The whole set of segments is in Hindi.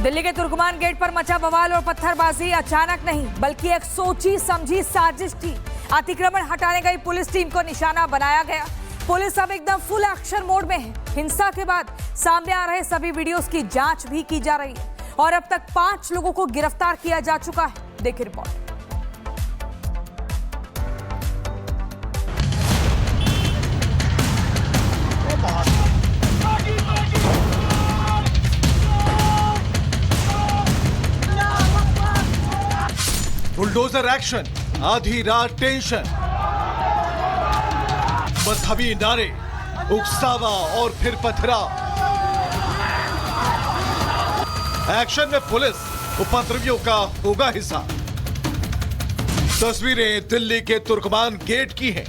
दिल्ली के तुर्कमान गेट पर मचा बवाल और पत्थरबाजी अचानक नहीं बल्कि एक सोची समझी साजिश थी। अतिक्रमण हटाने गई पुलिस टीम को निशाना बनाया गया। पुलिस अब एकदम फुल एक्शन मोड में है। हिंसा के बाद सामने आ रहे सभी वीडियोस की जांच भी की जा रही है और अब तक 5 लोगों को गिरफ्तार किया जा चुका है। देखिए रिपोर्ट। बुलडोजर एक्शन, आधी रात टेंशन, मजहबी नारे, उकसावा और फिर पथराव। एक्शन में पुलिस, उपद्रवियों का होगा हिसाब। तस्वीरें दिल्ली के तुर्कमान गेट की हैं।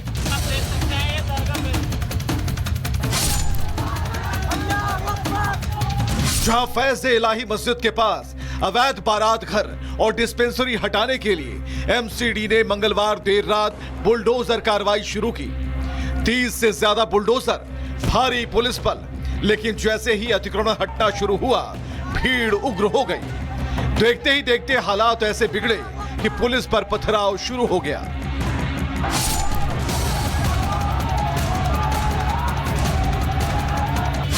जहां फैज़-ए-इलाही मस्जिद के पास अवैध बारात घर और डिस्पेंसरी हटाने के लिए एमसीडी ने मंगलवार देर रात बुलडोजर कार्रवाई शुरू की। 30 से ज्यादा बुलडोजर, भारी पुलिस बल। लेकिन जैसे ही अतिक्रमण हटना शुरू हुआ, भीड़ उग्र हो गई। देखते ही देखते हालात ऐसे बिगड़े कि पुलिस पर पथराव शुरू हो गया।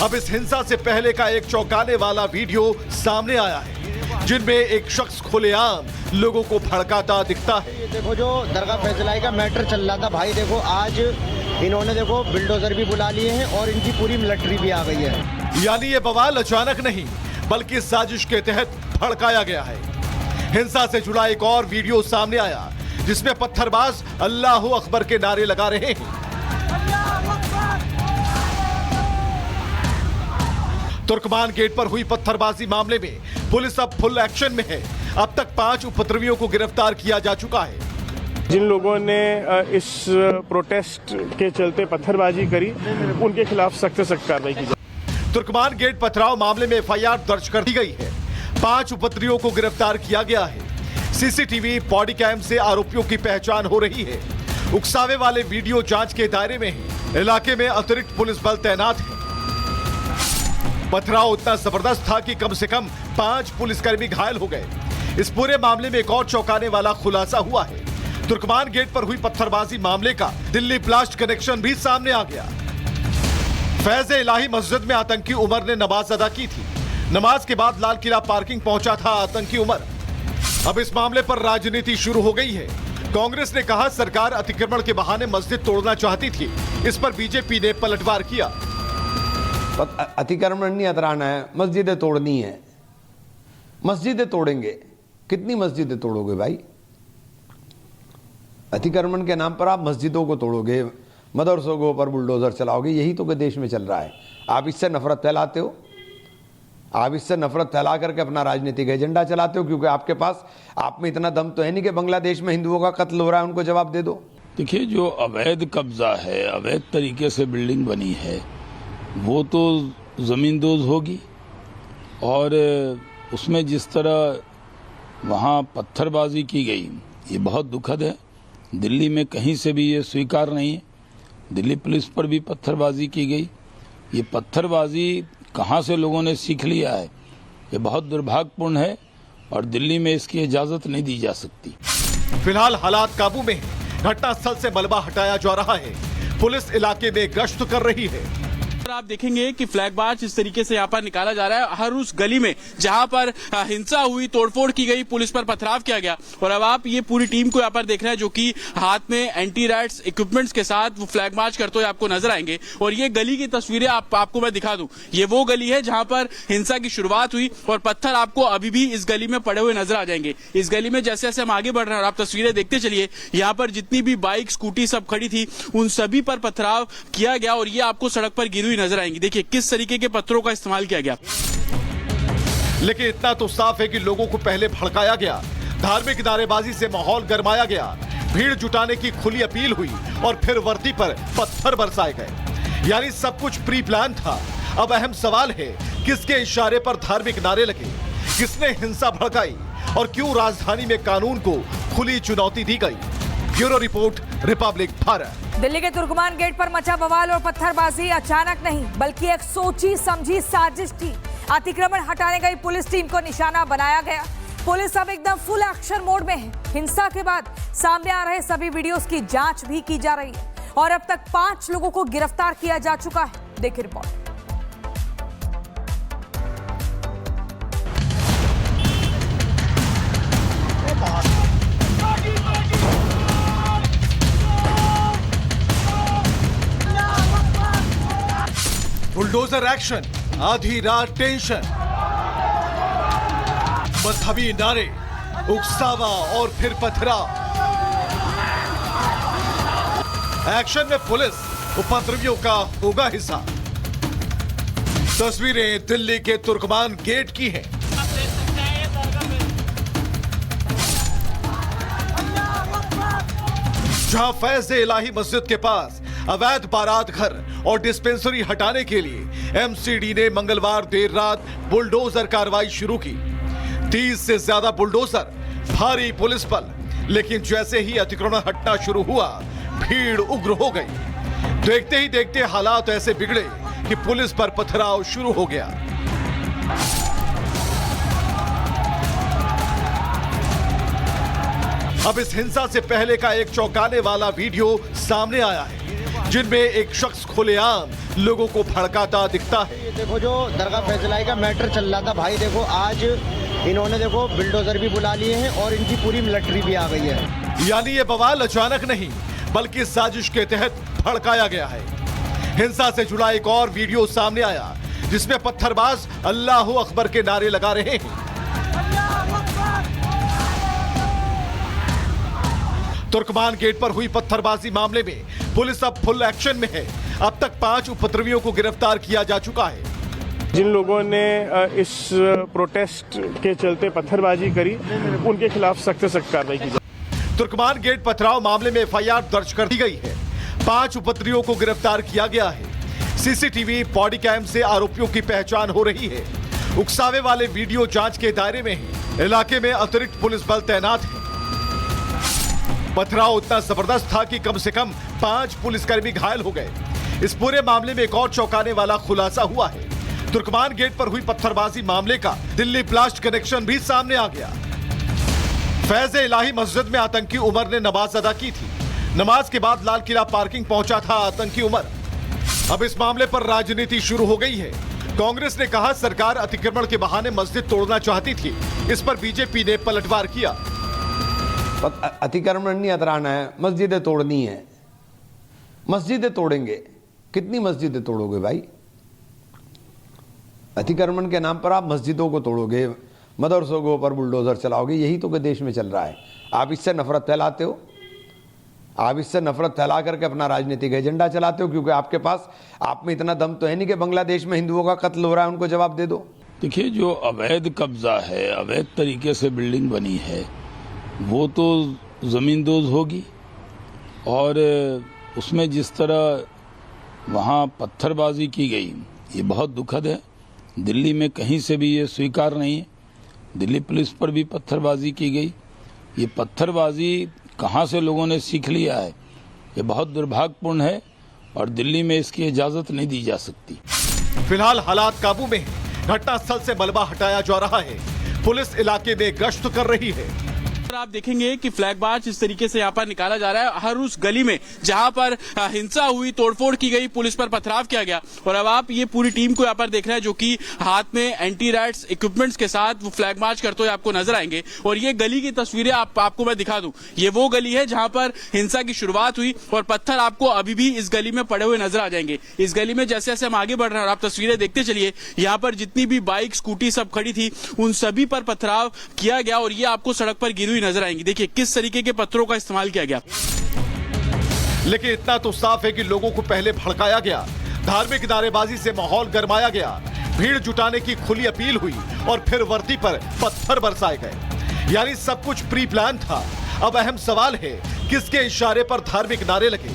अब इस हिंसा से पहले का एक चौंकाने वाला वीडियो सामने आया है, जिनमें एक शख्स खुलेआम लोगों को भड़काता दिखता है। ये देखो जो दरगाह फैजलाई का मैटर चल रहा था भाई, देखो आज इन्होंने देखो बुलडोजर भी बुला लिए हैं और इनकी पूरी मिलिट्री भी आ गई है। यानी ये बवाल अचानक नहीं बल्कि साजिश के तहत भड़काया गया है। हिंसा से जुड़ा एक और वीडियो सामने आया जिसमें पत्थरबाज अल्लाहू अकबर के नारे लगा रहे हैं। तुर्कमान गेट पर हुई पत्थरबाजी मामले में पुलिस अब फुल एक्शन में है। अब तक 5 उपद्रवियों को गिरफ्तार किया जा चुका है। जिन लोगों ने इस प्रोटेस्ट के चलते पत्थरबाजी करी, उनके खिलाफ सख्त से सख्त कार्रवाई की जाए। तुर्कमान गेट पथराव मामले में एफआईआर दर्ज कर दी गई है। 5 उपद्रवियों को गिरफ्तार किया गया है। सीसीटीवी, बॉडी कैम से आरोपियों की पहचान हो रही है। उकसावे वाले वीडियो जांच के दायरे में है। इलाके में अतिरिक्त पुलिस बल तैनात है। पथराव इतना जबरदस्त था कि कम से कम 5 पुलिसकर्मी घायल हो गए। इस पूरे मामले में एक और चौंकाने वाला खुलासा हुआ है। तुर्कमान गेट पर हुई पत्थरबाजी मामले का दिल्ली ब्लास्ट कनेक्शन भी सामने आ गया। फैज़-ए-इलाही मस्जिद में आतंकी उमर ने नमाज अदा की थी। नमाज के बाद लाल किला पार्किंग पहुंचा था आतंकी उमर। अब इस मामले पर राजनीति शुरू हो गई है। कांग्रेस ने कहा सरकार अतिक्रमण के बहाने मस्जिद तोड़ना चाहती थी। इस पर बीजेपी ने पलटवार किया। अतिक्रमण नहीं हटाना है, मस्जिदें तोड़नी है। मस्जिदें तोड़ेंगे, कितनी मस्जिदें तोड़ोगे भाई? अतिक्रमण के नाम पर आप मस्जिदों को तोड़ोगे, मदरसों के ऊपर बुलडोजर चलाओगे। यही तो देश में चल रहा है। आप इससे नफरत फैलाते हो। आप इससे नफरत फैला करके अपना राजनीतिक एजेंडा चलाते हो, क्योंकि आपके पास, आप में इतना दम तो है नहीं कि बांग्लादेश में हिंदुओं का कत्ल हो रहा है उनको जवाब दे दो। देखिए, जो अवैध कब्जा है, अवैध तरीके से बिल्डिंग बनी है, वो तो जमींदोज होगी। और उसमें जिस तरह वहाँ पत्थरबाजी की गई, ये बहुत दुखद है। दिल्ली में कहीं से भी ये स्वीकार नहीं है। दिल्ली पुलिस पर भी पत्थरबाजी की गई। ये पत्थरबाजी कहाँ से लोगों ने सीख लिया है, ये बहुत दुर्भाग्यपूर्ण है और दिल्ली में इसकी इजाजत नहीं दी जा सकती। फिलहाल हालात काबू में है। घटनास्थल से मलबा हटाया जा रहा है। पुलिस इलाके में गश्त कर रही है। आप देखेंगे कि फ्लैग मार्च इस तरीके से यहाँ पर निकाला जा रहा है। हर उस गली में जहाँ पर हिंसा हुई, तोड़फोड़ की गई, पुलिस पर पथराव किया गया। और अब आप ये पूरी टीम को यहाँ पर देख रहे हैं जो कि हाथ में एंटी राइट्स इक्विपमेंट्स के साथ वो फ्लैग मार्च करते हुए आपको नजर आएंगे। और ये गली की तस्वीरें आपको मैं दिखा दूं। ये वो गली है जहाँ पर हिंसा की शुरुआत हुई और पत्थर आपको अभी भी इस गली में पड़े हुए नजर आ जाएंगे। इस गली में जैसे जैसे हम आगे बढ़ रहे हैं और आप तस्वीरें देखते चलिए, यहाँ पर जितनी भी बाइक, स्कूटी सब खड़ी थी, उन सभी पर पथराव किया गया और ये आपको सड़क पर गिरी हुई नजर आएंगी। देखिए किस तरीके के पत्थरों का इस्तेमाल किया गया। लेकिन इतना तो साफ है कि लोगों को पहले भड़काया गया, धार्मिक नारेबाजी से माहौल गरमाया गया, भीड़ जुटाने की खुली अपील हुई और फिर वर्दी पर पत्थर बरसाए गए। यानी सब कुछ प्री प्लान था। अब अहम सवाल है, किसके इशारे पर धार्मिक नारे लगे, किसने हिंसा भड़काई और क्यों राजधानी में कानून को खुली चुनौती दी गई। Bureau report, Republic Bharat. Delhi के तुर्कमान गेट पर मचा बवाल और पत्थरबाजी अचानक नहीं बल्कि एक सोची समझी साजिश थी। अतिक्रमण हटाने गई पुलिस टीम को निशाना बनाया गया। पुलिस अब एकदम फुल एक्शन मोड में है। हिंसा के बाद सामने आ रहे सभी वीडियोस की जांच भी की जा रही है और अब तक 5 लोगों को गिरफ्तार किया जा चुका है। देखिए रिपोर्ट। बुलडोजर एक्शन, आधी रात टेंशन, मजहबी नारे, उकसावा और फिर पथराव। एक्शन में पुलिस उपद्रवियों का होगा हिस्सा। तस्वीरें दिल्ली के तुर्कमान गेट की हैं। जहां फैज़-ए-इलाही मस्जिद के पास अवैध बारात घर और डिस्पेंसरी हटाने के लिए एमसीडी ने मंगलवार देर रात बुलडोजर कार्रवाई शुरू की। 30 से ज्यादा बुलडोजर, भारी पुलिस बल। लेकिन जैसे ही अतिक्रमण हटना शुरू हुआ, भीड़ उग्र हो गई। देखते ही देखते हालात ऐसे बिगड़े कि पुलिस पर पथराव शुरू हो गया। अब इस हिंसा से पहले का एक चौंकाने वाला वीडियो सामने आया है, जिनमें एक शख्स खुलेआम लोगों को भड़काता दिखता है। ये देखो जो दरगाह फैजलाई का मैटर चल रहा था भाई, देखो आज इन्होंने देखो बिल्डोजर भी बुला लिए हैं और इनकी पूरी मिलिट्री भी आ गई है। यानी ये बवाल अचानक नहीं बल्कि साजिश के तहत भड़काया गया है। हिंसा से जुड़ा एक और वीडियो सामने आया जिसमें पत्थरबाज अल्लाहू अकबर के नारे लगा रहे हैं। तुर्कमान गेट पर हुई पत्थरबाजी मामले में पुलिस अब फुल एक्शन में है। अब तक 5 उपद्रवियों को गिरफ्तार किया जा चुका है। जिन लोगों ने इस प्रोटेस्ट के चलते पत्थरबाजी करी, उनके खिलाफ सख्त से सख्त कार्रवाई की जाए। तुर्कमान गेट पथराव मामले में एफआईआर दर्ज कर दी गई है। 5 उपद्रवियों को गिरफ्तार किया गया है। सीसीटीवी बॉडी कैम से आरोपियों की पहचान हो रही है। उकसावे वाले वीडियो जांच के दायरे में है। इलाके में अतिरिक्त पुलिस बल तैनात है। पथराव इतना जबरदस्त था कि कम से कम 5 पुलिसकर्मी घायल हो गए। इस पूरे मामले में एक और चौंकाने वाला खुलासा हुआ है। तुर्कमान गेट पर हुई पत्थरबाजी मामले का दिल्ली ब्लास्ट कनेक्शन भी सामने आ गया। फैज़-ए-इलाही मस्जिद में आतंकी उमर ने नमाज अदा की थी। नमाज के बाद लाल किला पार्किंग पहुंचा था आतंकी उमर। अब इस मामले पर राजनीति शुरू हो गई है। कांग्रेस ने कहा सरकार अतिक्रमण के बहाने मस्जिद तोड़ना चाहती थी। इस पर बीजेपी ने पलटवार किया। अतिक्रमण नहीं हटाना है, मस्जिदें तोड़नी है। मस्जिदें तोड़ेंगे, कितनी मस्जिदें तोड़ोगे भाई? अतिक्रमण के नाम पर आप मस्जिदों को तोड़ोगे, मदरसों के ऊपर बुलडोजर चलाओगे। यही तो देश में चल रहा है। आप इससे नफरत फैलाते हो। आप इससे नफरत फैला करके अपना राजनीतिक एजेंडा चलाते हो, क्योंकि आपके पास आप में इतना दम तो है नहीं कि बांग्लादेश में हिंदुओं का कत्ल हो रहा है, उनको जवाब दे दो। देखिए, जो अवैध कब्जा है, अवैध तरीके से बिल्डिंग बनी है, वो तो ज़मींदोज होगी। और उसमें जिस तरह वहाँ पत्थरबाजी की गई, ये बहुत दुखद है। दिल्ली में कहीं से भी ये स्वीकार नहीं है। दिल्ली पुलिस पर भी पत्थरबाजी की गई। ये पत्थरबाजी कहाँ से लोगों ने सीख लिया है, ये बहुत दुर्भाग्यपूर्ण है और दिल्ली में इसकी इजाजत नहीं दी जा सकती। फिलहाल हालात काबू में है। घटनास्थल से मलबा हटाया जा रहा है। पुलिस इलाके में गश्त कर रही है। आप देखेंगे कि फ्लैग मार्च इस तरीके से यहाँ पर निकाला जा रहा है। हर उस गली में जहाँ पर हिंसा हुई, तोड़फोड़ की गई, पुलिस पर पथराव किया गया और अब आप ये पूरी टीम को यहाँ पर देख रहे हैं जो कि हाथ में एंटी राइट्स इक्विपमेंट्स के साथ वो फ्लैग मार्च करते हुए आपको नजर आएंगे। और ये गली की तस्वीरें आपको मैं दिखा दूं। ये वो गली है जहाँ पर हिंसा की शुरुआत हुई और पत्थर आपको अभी भी इस गली में पड़े हुए नजर आ जाएंगे। इस गली में जैसे जैसे हम आगे बढ़ रहे हैं और आप तस्वीरें देखते चलिए, यहाँ पर जितनी भी बाइक, स्कूटी सब खड़ी थी, उन सभी पर पथराव किया गया और ये आपको सड़क पर गिरी हुई नजर आएंगी। देखिए किस तरीके के पत्थरों का इस्तेमाल किया गया। लेकिन इतना तो साफ है कि लोगों को पहले भड़काया गया, धार्मिक नारेबाजी से माहौल गरमाया गया, भीड़ जुटाने की खुली अपील हुई और फिर वर्दी पर पत्थर बरसाए गए। यानी सब कुछ प्री प्लान था। अब अहम सवाल है, किसके इशारे पर धार्मिक नारे लगे,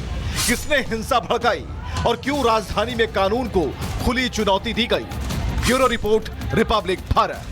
किसने हिंसा भड़काई और क्यों राजधानी में कानून को खुली चुनौती दी गई। Bureau report, Republic Bharat.